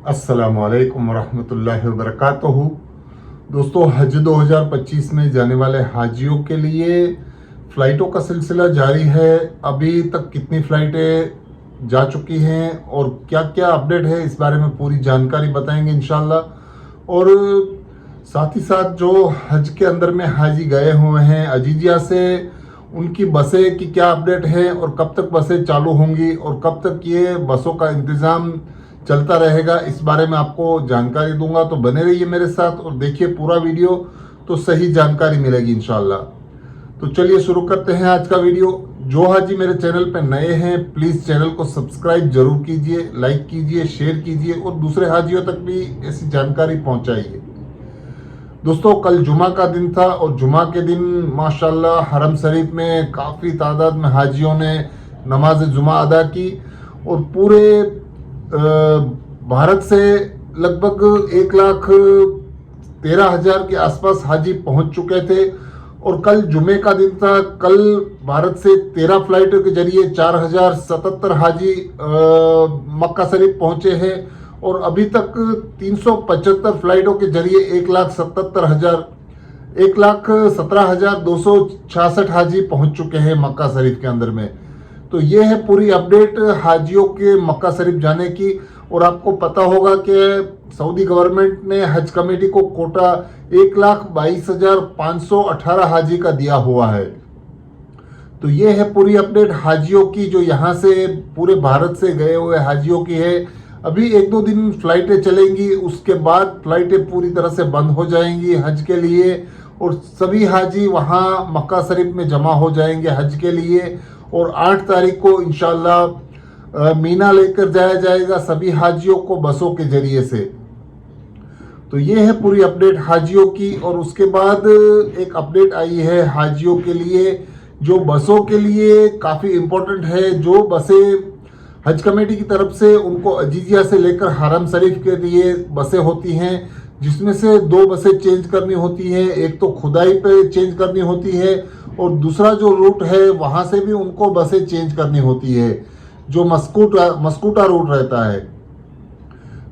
अस्सलामुअलैकुम वरहमतुल्लाहि वबरकातुहू। दोस्तों, हज 2025 में जाने वाले हाजियों के लिए फ़्लाइटों का सिलसिला जारी है। अभी तक कितनी फ़्लाइटें जा चुकी हैं और क्या क्या अपडेट है, इस बारे में पूरी जानकारी बताएंगे इंशाल्लाह। और साथ ही साथ जो हज के अंदर में हाजी गए हुए हैं अजीजिया से, उनकी बसें की क्या अपडेट है और कब तक बसें चालू होंगी और कब तक ये बसों का इंतज़ाम चलता रहेगा, इस बारे में आपको जानकारी दूंगा। तो बने रहिए मेरे साथ और देखिए पूरा वीडियो, तो सही जानकारी मिलेगी इंशाल्लाह। तो चलिए शुरू करते हैं आज का वीडियो। जो हाजी मेरे चैनल पर नए हैं, प्लीज़ चैनल को सब्सक्राइब जरूर कीजिए, लाइक कीजिए, शेयर कीजिए और दूसरे हाजियों तक भी ऐसी जानकारी पहुंचाइए। दोस्तों, कल जुमा का दिन था और जुमा के दिन माशाल्लाह हरम शरीफ में काफ़ी तादाद में हाजियों ने नमाज जुमा अदा की और पूरे भारत से लगभग 1,13,000 के आसपास हाजी पहुंच चुके थे। और कल जुमे का दिन था। कल भारत से 13 फ्लाइटों के जरिए 4,077 हाजी मक्का शरीफ पहुंचे हैं और अभी तक 375 फ्लाइटों के जरिए 1,17,266 हाजी पहुंच चुके हैं मक्का शरीफ के अंदर में। तो ये है पूरी अपडेट हाजियों के मक्का शरीफ जाने की। और आपको पता होगा कि सऊदी गवर्नमेंट ने हज कमेटी को कोटा 1,22,518 हाजी का दिया हुआ है। तो ये है पूरी अपडेट हाजियों की, जो यहाँ से पूरे भारत से गए हुए हाजियों की है। अभी 1-2 दिन फ्लाइटें चलेंगी, उसके बाद फ्लाइटें पूरी तरह से बंद हो जाएंगी हज के लिए और सभी हाजी वहाँ मक्का शरीफ में जमा हो जाएंगे हज के लिए। और 8 तारीख को इंशाल्लाह मीना लेकर जाया जाएगा सभी हाजियों को बसों के जरिए से। तो ये है पूरी अपडेट हाजियों की। और उसके बाद एक अपडेट आई है हाजियों के लिए, जो बसों के लिए काफ़ी इम्पोर्टेंट है। जो बसें हज कमेटी की तरफ से उनको अजीजिया से लेकर हरम शरीफ के लिए बसें होती हैं, जिसमें से 2 बसें चेंज करनी होती हैं। एक तो खुदाई पे चेंज करनी होती है और दूसरा जो रूट है वहाँ से भी उनको बसें चेंज करनी होती है, जो मस्कूटा रूट रहता है।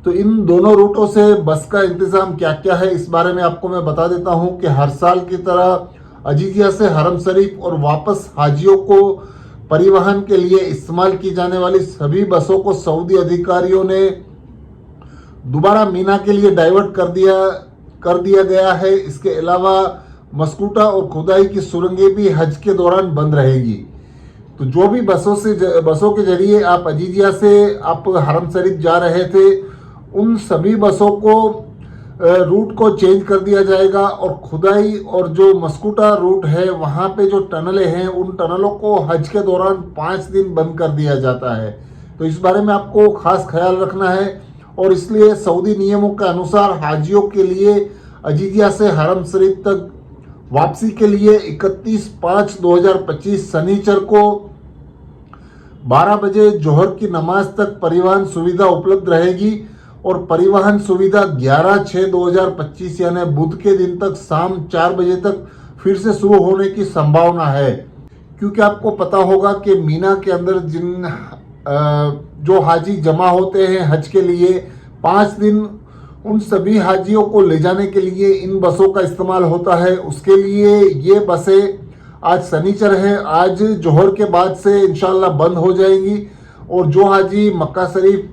तो इन दोनों रूटों से बस का इंतज़ाम क्या क्या है, इस बारे में आपको मैं बता देता हूँ कि हर साल की तरह अजीजिया से हरम शरीफ और वापस हाजियों को परिवहन के लिए इस्तेमाल की जाने वाली सभी बसों को सऊदी अधिकारियों ने दोबारा मीना के लिए डाइवर्ट कर दिया गया है। इसके अलावा मस्कूटा और खुदाई की सुरंगें भी हज के दौरान बंद रहेगी। तो जो भी बसों के जरिए आप अजीजिया से आप हरम शरीफ जा रहे थे, उन सभी बसों को रूट को चेंज कर दिया जाएगा। और खुदाई और जो मस्कूटा रूट है वहाँ पे जो टनलें हैं, उन टनलों को हज के दौरान 5 दिन बंद कर दिया जाता है। तो इस बारे में आपको खास ख्याल रखना है। और इसलिए सऊदी नियमों के अनुसार हाजियों के लिए अजीजिया से हरम शरीफ तक वापसी के लिए 31/5/2025 शनिचर को 12 बजे जोहर की नमाज तक परिवहन सुविधा उपलब्ध रहेगी। और परिवहन सुविधा 11/6/2025 यानी बुध के दिन तक शाम 4 बजे तक फिर से शुरू होने की संभावना है। क्योंकि आपको पता होगा कि मीना के अंदर जो हाजी जमा होते हैं हज के लिए 5 दिन, उन सभी हाजियों को ले जाने के लिए इन बसों का इस्तेमाल होता है। उसके लिए ये बसें आज शनिचर है, आज जोहर के बाद से इंशाल्लाह बंद हो जाएंगी। और जो हाजी मक्का शरीफ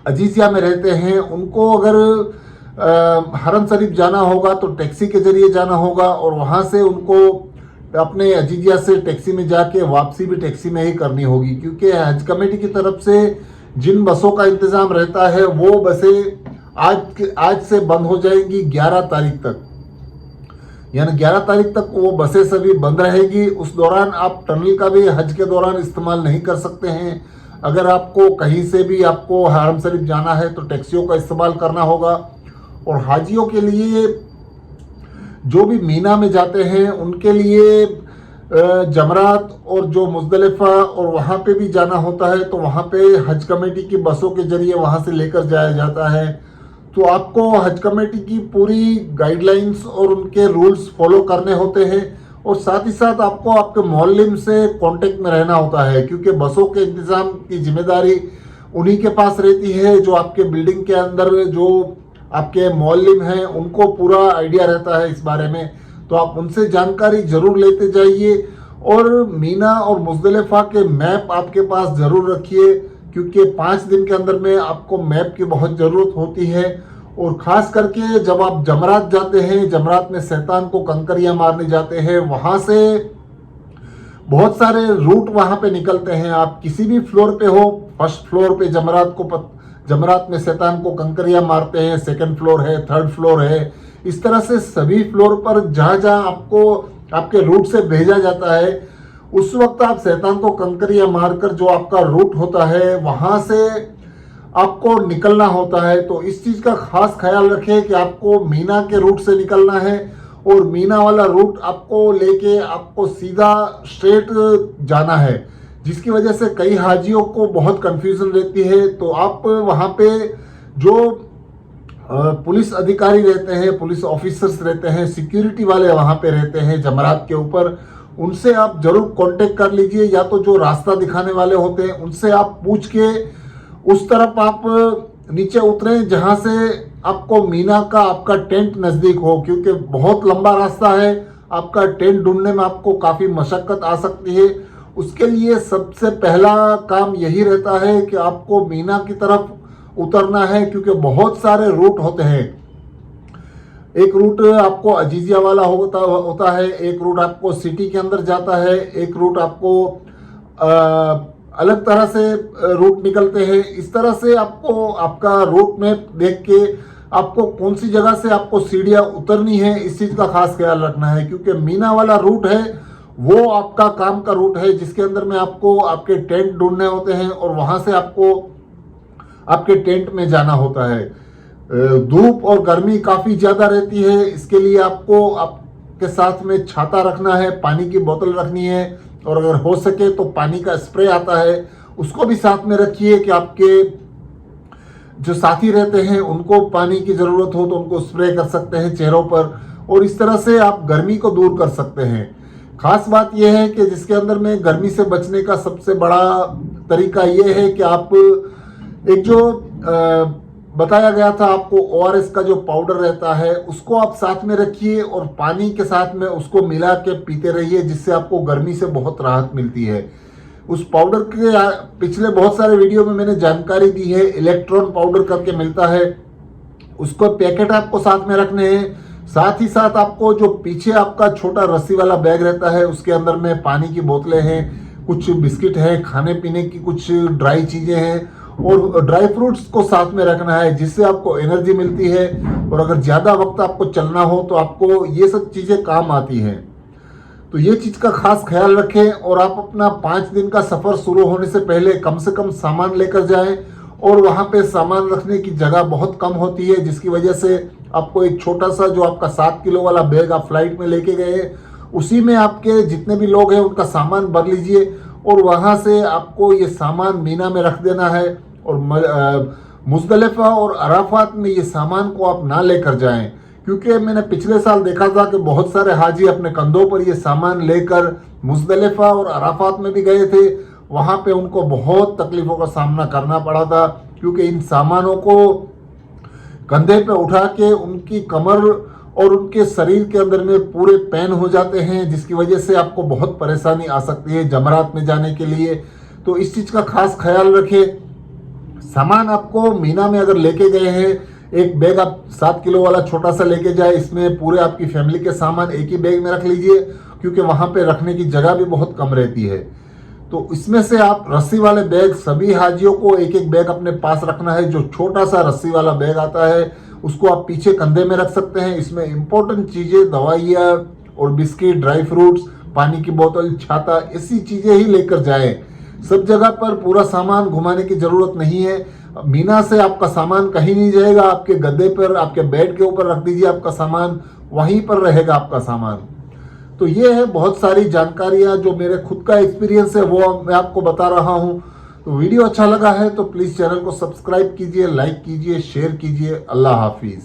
अजीजिया में रहते हैं, उनको अगर हरम शरीफ जाना होगा तो टैक्सी के जरिए जाना होगा और वहाँ से उनको अपने अजीजिया से टैक्सी में जाके वापसी भी टैक्सी में ही करनी होगी। क्योंकि हज कमेटी की तरफ से जिन बसों का इंतज़ाम रहता है वो बसें आज से बंद हो जाएंगी 11 तारीख तक, यानी 11 तारीख तक वो बसें सभी बंद रहेगी। उस दौरान आप टनल का भी हज के दौरान इस्तेमाल नहीं कर सकते हैं। अगर आपको कहीं से भी आपको हरम शरीफ जाना है तो टैक्सियों का इस्तेमाल करना होगा। और हाजियों के लिए जो भी मीना में जाते हैं उनके लिए जमरात और जो मुज़दलिफ़ा और वहाँ पे भी जाना होता है, तो वहाँ पे हज कमेटी की बसों के जरिए वहाँ से लेकर जाया जाता है। तो आपको हज कमेटी की पूरी गाइडलाइंस और उनके रूल्स फॉलो करने होते हैं। और साथ ही साथ आपको आपके मोअल्लिम से कांटेक्ट में रहना होता है, क्योंकि बसों के इंतज़ाम की जिम्मेदारी उन्हीं के पास रहती है। जो आपके बिल्डिंग के अंदर जो आपके मोहल्लिम हैं उनको पूरा आइडिया रहता है इस बारे में, तो आप उनसे जानकारी जरूर लेते जाइए। और मीना और मुजदलिफा के मैप आपके पास जरूर रखिए, क्योंकि 5 दिन के अंदर में आपको मैप की बहुत ज़रूरत होती है। और ख़ास करके जब आप जमरात जाते हैं, जमरात में शैतान को कंकरियां मारने जाते हैं, वहाँ से बहुत सारे रूट वहाँ पे निकलते हैं। आप किसी भी फ्लोर पे हो, फर्स्ट फ्लोर पे जमरात में शैतान को कंकरियां मारते हैं, सेकंड फ्लोर है, थर्ड फ्लोर है, इस तरह से सभी फ्लोर पर जहाँ जहाँ आपको आपके रूट से भेजा जाता है, उस वक्त आप शैतान को कंकरियां मारकर जो आपका रूट होता है वहां से आपको निकलना होता है। तो इस चीज का खास ख्याल रखें कि आपको मीना के रूट से निकलना है, और मीना वाला रूट आपको लेके आपको सीधा स्ट्रेट जाना है, जिसकी वजह से कई हाजियों को बहुत कंफ्यूजन रहती है। तो आप वहां पे जो पुलिस अधिकारी रहते हैं, पुलिस ऑफिसर्स रहते हैं, सिक्योरिटी वाले वहां पे रहते हैं जमरात के ऊपर, उनसे आप जरूर कांटेक्ट कर लीजिए, या तो जो रास्ता दिखाने वाले होते हैं उनसे आप पूछ के उस तरफ आप नीचे उतरें जहां से आपको मीना का आपका टेंट नजदीक हो, क्योंकि बहुत लंबा रास्ता है, आपका टेंट ढूंढने में आपको काफी मशक्कत आ सकती है। उसके लिए सबसे पहला काम यही रहता है कि आपको मीना की तरफ उतरना है, क्योंकि बहुत सारे रूट होते हैं। एक रूट आपको अजीजिया वाला होता है, एक रूट आपको सिटी के अंदर जाता है, एक रूट आपको अलग तरह से रूट निकलते हैं। इस तरह से आपको आपका रूट मैप देख के आपको कौन सी जगह से आपको सीढ़ियां उतरनी है, इस चीज का खास ख्याल रखना है, क्योंकि मीना वाला रूट है वो आपका काम का रूट है, जिसके अंदर में आपको आपके टेंट ढूंढने होते हैं और वहां से आपको आपके टेंट में जाना होता है। धूप और गर्मी काफी ज्यादा रहती है, इसके लिए आपको आपके साथ में छाता रखना है, पानी की बोतल रखनी है, और अगर हो सके तो पानी का स्प्रे आता है उसको भी साथ में रखिए, कि आपके जो साथी रहते हैं उनको पानी की जरूरत हो तो उनको स्प्रे कर सकते हैं चेहरों पर, और इस तरह से आप गर्मी को दूर कर सकते हैं। खास बात यह है कि जिसके अंदर में गर्मी से बचने का सबसे बड़ा तरीका यह है कि आप एक जो बताया गया था आपको ORS का जो पाउडर रहता है उसको आप साथ में रखिए और पानी के साथ में उसको मिला के पीते रहिए, जिससे आपको गर्मी से बहुत राहत मिलती है। उस पाउडर के पिछले बहुत सारे वीडियो में मैंने जानकारी दी है, इलेक्ट्रॉन पाउडर करके मिलता है, उसको पैकेट आपको साथ में रखने हैं। साथ ही साथ आपको जो पीछे आपका छोटा रस्सी वाला बैग रहता है उसके अंदर में पानी की बोतलें हैं, कुछ बिस्किट है, खाने पीने की कुछ ड्राई चीजें हैं, और ड्राई फ्रूट्स को साथ में रखना है, जिससे आपको एनर्जी मिलती है, और अगर ज्यादा वक्त आपको चलना हो तो आपको ये सब चीजें काम आती हैं। तो ये चीज का खास ख्याल रखें, और आप अपना 5 दिन का सफर शुरू होने से पहले कम से कम सामान लेकर जाएं, और वहां पे सामान रखने की जगह बहुत कम होती है, जिसकी वजह से आपको एक छोटा सा जो आपका 7 किलो वाला बैग आप फ्लाइट में लेके गए, उसी में आपके जितने भी लोग हैं उनका सामान भर लीजिए, और वहां से आपको ये सामान मीना में रख देना है, और मुजदलिफा और अराफात में ये सामान को आप ना लेकर जाएं, क्योंकि मैंने पिछले साल देखा था कि बहुत सारे हाजी अपने कंधों पर ये सामान लेकर मुजदलिफा और अराफात में भी गए थे, वहां पे उनको बहुत तकलीफों का सामना करना पड़ा था, क्योंकि इन सामानों को कंधे पे उठा के उनकी कमर और उनके शरीर के अंदर में पूरे पेन हो जाते हैं, जिसकी वजह से आपको बहुत परेशानी आ सकती है जमरात में जाने के लिए। तो इस चीज का खास ख्याल रखें। सामान आपको मीना में अगर लेके गए हैं, एक बैग आप 7 किलो वाला छोटा सा लेके जाए, इसमें पूरे आपकी फैमिली के सामान एक ही बैग में रख लीजिए, क्योंकि वहां पे रखने की जगह भी बहुत कम रहती है। तो इसमें से आप रस्सी वाले बैग, सभी हाजियों को एक एक बैग अपने पास रखना है। जो छोटा सा रस्सी वाला बैग आता है उसको आप पीछे कंधे में रख सकते हैं। इसमें इंपॉर्टेंट चीजें, दवाइयाँ और बिस्किट, ड्राई फ्रूट्स, पानी की बोतल, छाता, ऐसी चीजें ही लेकर जाएं। सब जगह पर पूरा सामान घुमाने की जरूरत नहीं है। मीना से आपका सामान कहीं नहीं जाएगा, आपके गद्दे पर, आपके बेड के ऊपर रख दीजिए आपका सामान, वहीं पर रहेगा आपका सामान। तो ये है बहुत सारी जानकारियां जो मेरे खुद का एक्सपीरियंस है वो मैं आपको बता रहा हूं। तो वीडियो अच्छा लगा है तो प्लीज चैनल को सब्सक्राइब कीजिए, लाइक कीजिए, शेयर कीजिए। अल्लाह हाफिज।